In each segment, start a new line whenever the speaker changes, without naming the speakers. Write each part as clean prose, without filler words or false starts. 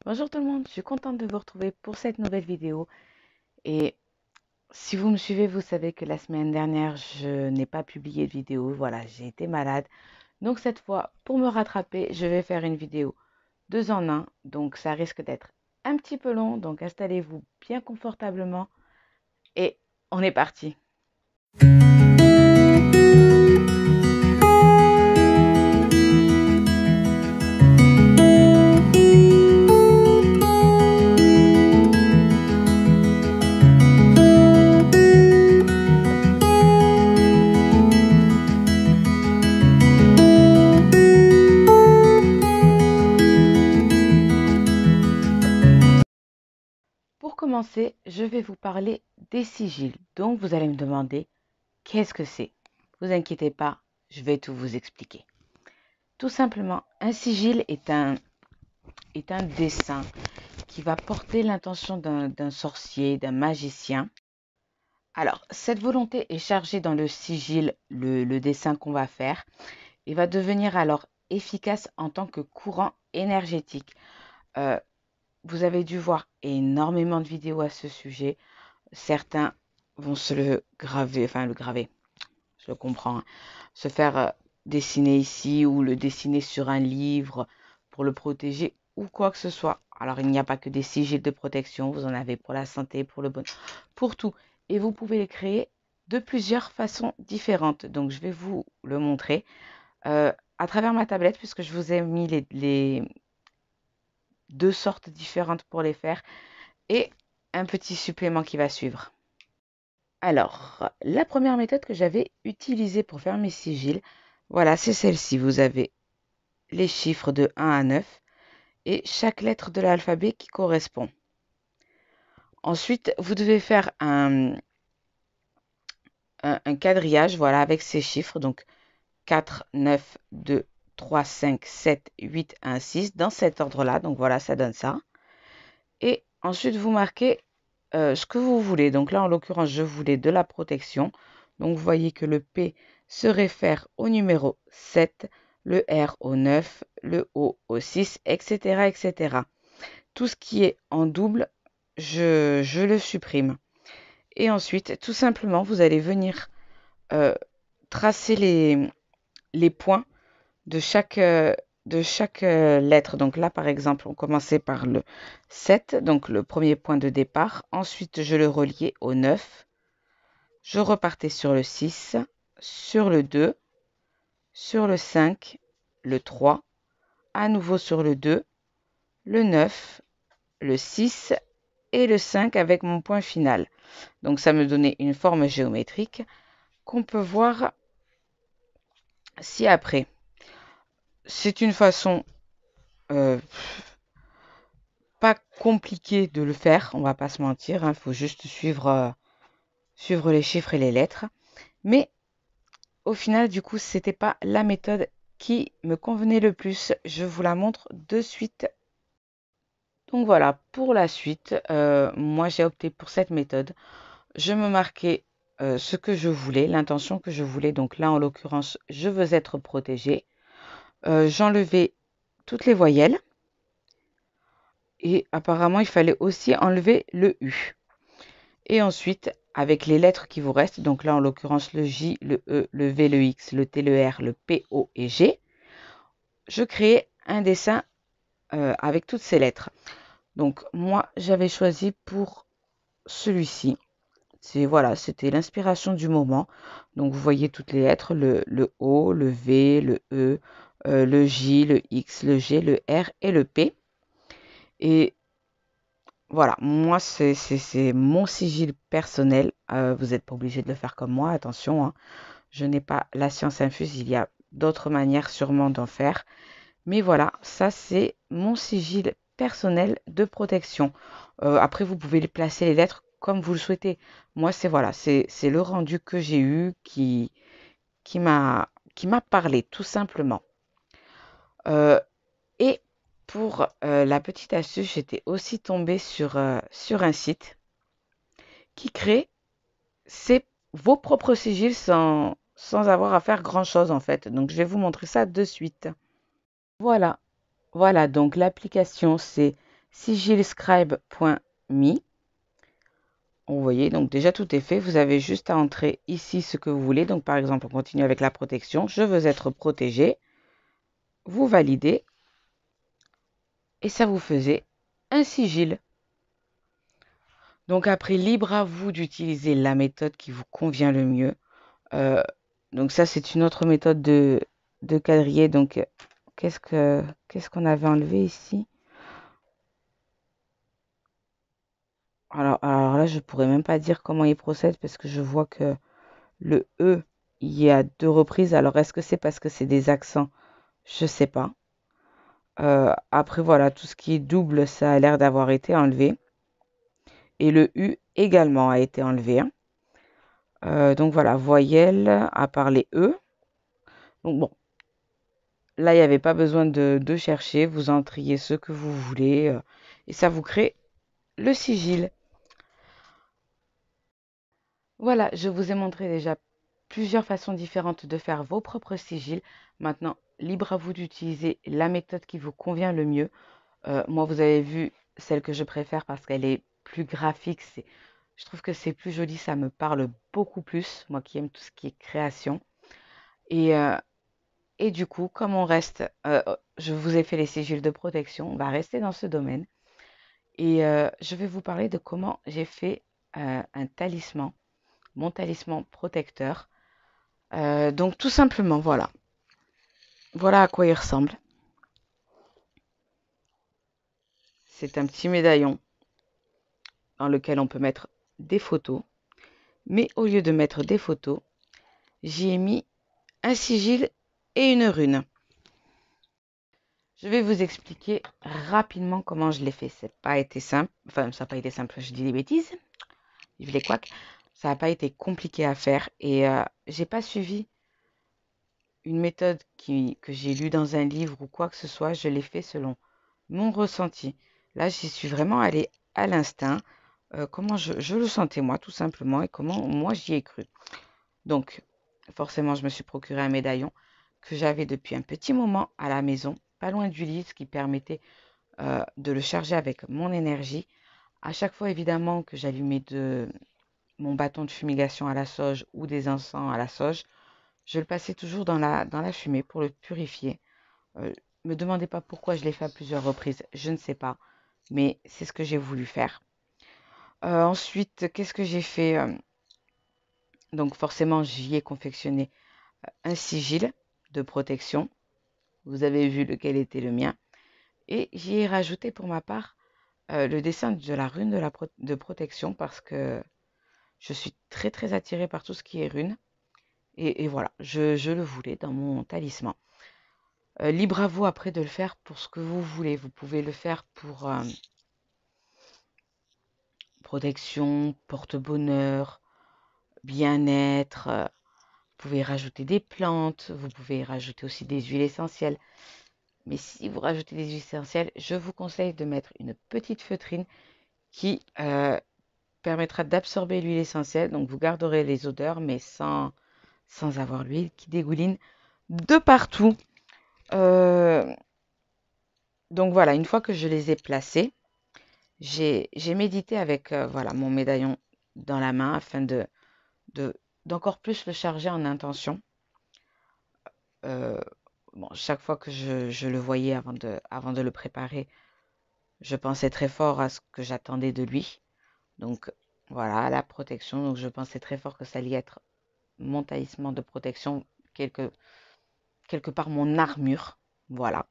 Bonjour tout le monde, je suis contente de vous retrouver pour cette nouvelle vidéo. Et si vous me suivez, vous savez que la semaine dernière, je n'ai pas publié de vidéo. Voilà, j'ai été malade. Donc cette fois, pour me rattraper, je vais faire une vidéo 2 en 1. Donc ça risque d'être un petit peu long. Donc installez-vous bien confortablement et on est parti. Pour commencer, je vais vous parler des sigils. Donc vous allez me demander qu'est-ce que c'est. Vous inquiétez pas, je vais tout vous expliquer. Tout simplement, un sigil est un dessin qui va porter l'intention d'un sorcier, d'un magicien. Alors, cette volonté est chargée dans le sigil, le dessin qu'on va faire, et va devenir alors efficace en tant que courant énergétique. Euh, Vous avez dû voir énormément de vidéos à ce sujet. Certains vont se le graver, enfin le graver, je comprends, hein, se faire dessiner ici ou le dessiner sur un livre pour le protéger ou quoi que ce soit. Alors, il n'y a pas que des sigils de protection, vous en avez pour la santé, pour le bonheur, pour tout. Et vous pouvez les créer de plusieurs façons différentes. Donc, je vais vous le montrer à travers ma tablette puisque je vous ai mis les deux sortes différentes pour les faire et un petit supplément qui va suivre. Alors, la première méthode que j'avais utilisée pour faire mes sigils, voilà, c'est celle-ci. Vous avez les chiffres de 1 à 9 et chaque lettre de l'alphabet qui correspond. Ensuite, vous devez faire un quadrillage, voilà, avec ces chiffres. Donc, 4, 9, 2, 3, 5, 7, 8, 1, 6, dans cet ordre-là. Donc, voilà, ça donne ça. Et ensuite, vous marquez ce que vous voulez. Donc là, en l'occurrence, je voulais de la protection. Donc, vous voyez que le P se réfère au numéro 7, le R au 9, le O au 6, etc., etc. Tout ce qui est en double, je le supprime. Et ensuite, tout simplement, vous allez venir euh, tracer les points de chaque lettre. Donc là, par exemple, on commençait par le 7, donc le premier point de départ. Ensuite, je le reliais au 9. Je repartais sur le 6, sur le 2, sur le 5, le 3, à nouveau sur le 2, le 9, le 6 et le 5 avec mon point final. Donc ça me donnait une forme géométrique qu'on peut voir ci-après. C'est une façon euh, pas compliquée de le faire, on va pas se mentir, il faut juste suivre les chiffres et les lettres. Mais au final, du coup, c'était pas la méthode qui me convenait le plus. Je vous la montre de suite. Donc voilà, pour la suite, moi j'ai opté pour cette méthode. Je me marquais ce que je voulais, l'intention que je voulais. Donc là, en l'occurrence, je veux être protégée. J'enlevais toutes les voyelles. Et apparemment, il fallait aussi enlever le U. Et ensuite, avec les lettres qui vous restent, donc là, en l'occurrence, le J, le E, le V, le X, le T, le R, le P, O et G, je créais un dessin avec toutes ces lettres. Donc moi, j'avais choisi pour celui-ci. Voilà, c'était l'inspiration du moment. Donc vous voyez toutes les lettres, le O, le V, le E, le J, le X, le G, le R et le P. Et voilà, moi c'est mon sigil personnel. Vous n'êtes pas obligé de le faire comme moi, attention, hein. Je n'ai pas la science infuse, il y a d'autres manières sûrement d'en faire. Mais voilà, ça c'est mon sigil personnel de protection. Après, vous pouvez placer les lettres comme vous le souhaitez. Moi, c'est voilà, c'est le rendu que j'ai eu qui m'a parlé, tout simplement. Euh, et pour la petite astuce, j'étais aussi tombée sur un site qui crée vos propres sigils sans avoir à faire grand-chose en fait. Donc, je vais vous montrer ça de suite. Voilà, voilà, donc l'application c'est sigilscribe.me. Vous voyez, donc déjà tout est fait. Vous avez juste à entrer ici ce que vous voulez. Donc par exemple, on continue avec la protection. Je veux être protégé. Vous validez. Et ça vous faisait un sigil. Donc après, libre à vous d'utiliser la méthode qui vous convient le mieux. Donc ça, c'est une autre méthode de quadriller. Donc, qu'est-ce qu'on avait enlevé ici? Alors là, je pourrais même pas dire comment il procède parce que je vois que le E, il y a 2 reprises. Alors, est-ce que c'est parce que c'est des accents? Je sais pas. Après, voilà, tout ce qui est double, ça a l'air d'avoir été enlevé. Et le U également a été enlevé, hein. Donc voilà, voyelle, à part les E. Donc bon, là, il n'y avait pas besoin de chercher. Vous entriez ce que vous voulez et ça vous crée le sigil. Voilà, je vous ai montré déjà plusieurs façons différentes de faire vos propres sigils. Maintenant, libre à vous d'utiliser la méthode qui vous convient le mieux. Moi, vous avez vu celle que je préfère parce qu'elle est plus graphique. Je trouve que c'est plus joli, ça me parle beaucoup plus, moi qui aime tout ce qui est création. Et, euh, et du coup, comme je vous ai fait les sigils de protection, on va rester dans ce domaine. Et je vais vous parler de comment j'ai fait un talisman, mon talisman protecteur. Donc tout simplement, voilà. Voilà à quoi il ressemble. C'est un petit médaillon dans lequel on peut mettre des photos. Mais au lieu de mettre des photos, j'y ai mis un sigil et une rune. Je vais vous expliquer rapidement comment je l'ai fait. Ça n'a pas été simple. Enfin, ça n'a pas été simple, je dis des bêtises. Vive les couacs. Ça n'a pas été compliqué à faire. Et j'ai pas suivi une méthode que j'ai lue dans un livre ou quoi que ce soit. Je l'ai fait selon mon ressenti. Là, j'y suis vraiment allée à l'instinct. Comment je le sentais moi, tout simplement. Et comment moi j'y ai cru. Donc, forcément, je me suis procuré un médaillon que j'avais depuis un petit moment à la maison, pas loin du lit, ce qui permettait de le charger avec mon énergie. À chaque fois, évidemment, que j'allumais mon bâton de fumigation à la sauge ou des encens à la sauge, je le passais toujours dans la fumée pour le purifier. Me demandez pas pourquoi je l'ai fait à plusieurs reprises, je ne sais pas, mais c'est ce que j'ai voulu faire. Ensuite, qu'est-ce que j'ai fait? Donc forcément, j'y ai confectionné un sigil de protection. Vous avez vu lequel était le mien. Et j'y ai rajouté pour ma part le dessin de la rune de protection parce que je suis très très attirée par tout ce qui est rune. Et voilà, je le voulais dans mon talisman. Libre à vous après de le faire pour ce que vous voulez. Vous pouvez le faire pour protection, porte-bonheur, bien-être. Vous pouvez rajouter des plantes, vous pouvez rajouter aussi des huiles essentielles. Mais si vous rajoutez des huiles essentielles, je vous conseille de mettre une petite feutrine qui permettra d'absorber l'huile essentielle. Donc vous garderez les odeurs, mais sans avoir l'huile qui dégouline de partout. Donc voilà, une fois que je les ai placés, j'ai médité avec voilà, mon médaillon dans la main afin d'encore plus le charger en intention. Bon, chaque fois que je le voyais avant de le préparer, je pensais très fort à ce que j'attendais de lui. Donc voilà, la protection. Donc je pensais très fort que ça allait être mon talisman de protection, quelque part mon armure. Voilà.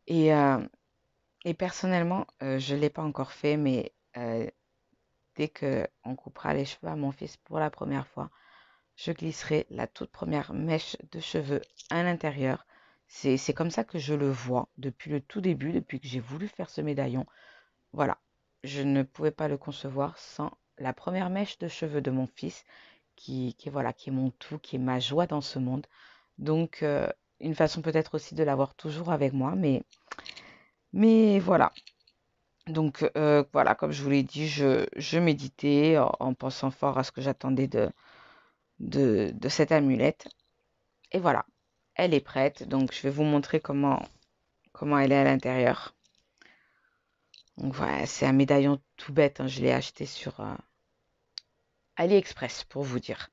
Et, euh, et personnellement, je ne l'ai pas encore fait, mais dès qu'on coupera les cheveux à mon fils pour la première fois, je glisserai la toute première mèche de cheveux à l'intérieur. C'est comme ça que je le vois depuis le tout début, depuis que j'ai voulu faire ce médaillon. Voilà, je ne pouvais pas le concevoir sans la première mèche de cheveux de mon fils, voilà, qui est mon tout, qui est ma joie dans ce monde. Donc, une façon peut-être aussi de l'avoir toujours avec moi, mais voilà. Donc, voilà, comme je vous l'ai dit, je méditais en pensant fort à ce que j'attendais de cette amulette. Et voilà, elle est prête. Donc, je vais vous montrer comment elle est à l'intérieur. Donc voilà, c'est un médaillon tout bête, hein, je l'ai acheté sur AliExpress pour vous dire.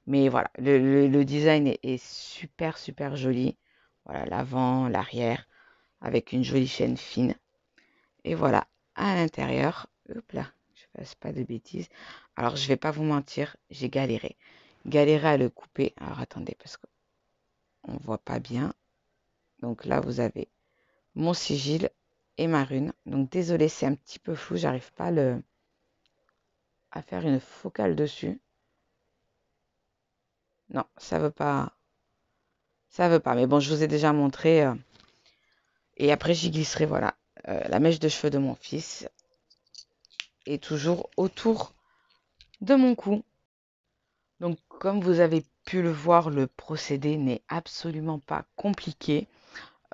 Mais voilà, le design est super super joli. Voilà, l'avant, l'arrière, avec une jolie chaîne fine. Et voilà, à l'intérieur, hop là, je fasse pas de bêtises. Alors, je vais pas vous mentir, j'ai galéré. Galéré à le couper. Alors, attendez, parce qu'on voit pas bien. Donc là, vous avez mon sigil et ma rune. Donc, désolé, c'est un petit peu flou, j'arrive pas à faire une focale dessus. Non, ça veut pas. Ça veut pas. Mais bon, je vous ai déjà montré. Et après, j'y glisserai, voilà, la mèche de cheveux de mon fils. Et toujours autour de mon cou. Donc, comme vous avez pu le voir, le procédé n'est absolument pas compliqué.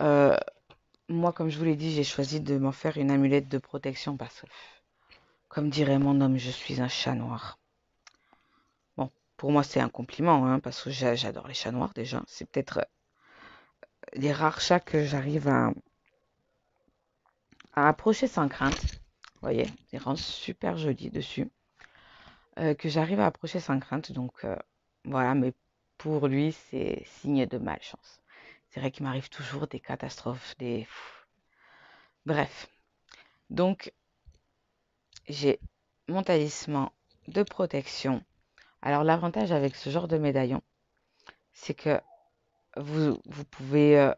Euh, Moi, comme je vous l'ai dit, j'ai choisi de m'en faire une amulette de protection parce que, comme dirait mon homme, je suis un chat noir. Bon, pour moi, c'est un compliment, hein, parce que j'adore les chats noirs déjà. C'est peut-être les rares chats que j'arrive à approcher sans crainte. Vous voyez, il rend super joli dessus. Que j'arrive à approcher sans crainte. Donc, voilà, mais pour lui, c'est signe de malchance. C'est vrai qu'il m'arrive toujours des catastrophes, des... Bref. Donc, j'ai mon talisman de protection. Alors, l'avantage avec ce genre de médaillon, c'est que vous pouvez,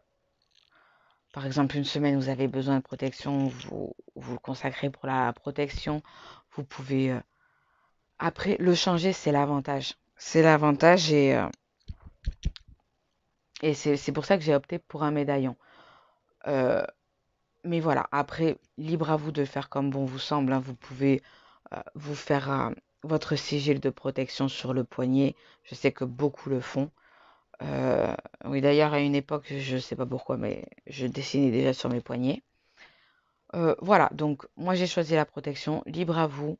par exemple, une semaine, vous avez besoin de protection, vous le consacrez pour la protection. Vous pouvez, après, le changer, c'est l'avantage. C'est l'avantage et c'est pour ça que j'ai opté pour un médaillon. Euh, mais voilà, après, libre à vous de faire comme bon vous semble, hein. Vous pouvez vous faire votre sigil de protection sur le poignet. Je sais que beaucoup le font. Oui, d'ailleurs, à une époque, je ne sais pas pourquoi, mais je dessinais déjà sur mes poignets. Voilà, donc moi j'ai choisi la protection. Libre à vous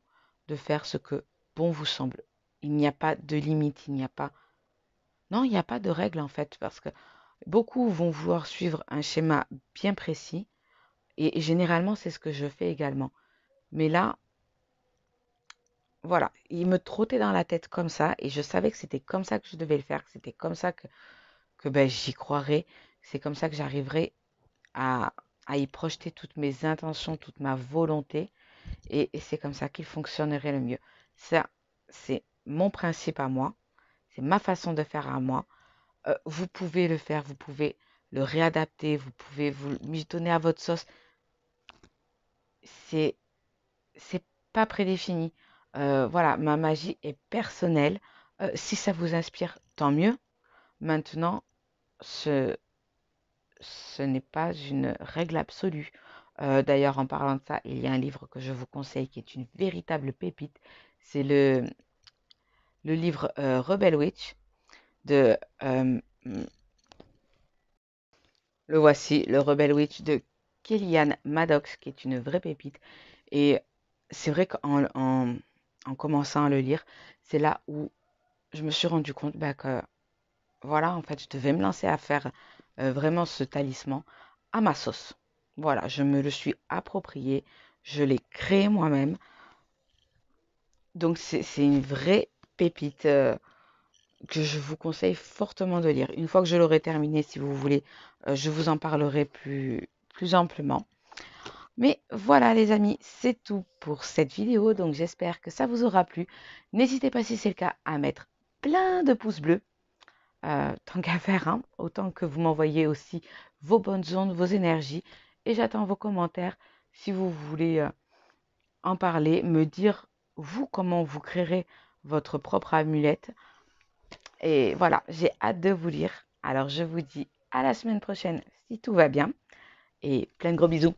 de faire ce que bon vous semble. Il n'y a pas de limite, il n'y a pas... Non, il n'y a pas de règle en fait, parce que beaucoup vont vouloir suivre un schéma bien précis. Et généralement, c'est ce que je fais également. Mais là, voilà, il me trottait dans la tête comme ça, et je savais que c'était comme ça que je devais le faire, que c'était comme ça que ben, j'y croirais, c'est comme ça que j'arriverais à, à y projeter toutes mes intentions, toute ma volonté, et c'est comme ça qu'il fonctionnerait le mieux. Ça, c'est mon principe à moi, c'est ma façon de faire à moi. Vous pouvez le faire, vous pouvez le réadapter, vous pouvez vous mitonner à votre sauce. C'est c'est pas prédéfini. Voilà, ma magie est personnelle. Si ça vous inspire, tant mieux. Maintenant, ce, ce n'est pas une règle absolue. D'ailleurs, en parlant de ça, il y a un livre que je vous conseille qui est une véritable pépite. C'est le livre Rebel Witch de... le voici, le Rebel Witch de Kellyanne Maddox, qui est une vraie pépite. Et c'est vrai en commençant à le lire, c'est là où je me suis rendu compte bah, que voilà, en fait, je devais me lancer à faire vraiment ce talisman à ma sauce. Voilà, je me le suis approprié, je l'ai créé moi-même. Donc c'est une vraie pépite que je vous conseille fortement de lire. Une fois que je l'aurai terminé, si vous voulez, je vous en parlerai plus amplement. Mais voilà les amis, c'est tout pour cette vidéo, donc j'espère que ça vous aura plu. N'hésitez pas si c'est le cas à mettre plein de pouces bleus, tant qu'à faire, hein, autant que vous m'envoyez aussi vos bonnes ondes, vos énergies, et j'attends vos commentaires si vous voulez en parler, me dire vous comment vous créerez votre propre amulette. Et voilà, j'ai hâte de vous lire. Alors je vous dis à la semaine prochaine si tout va bien, et plein de gros bisous.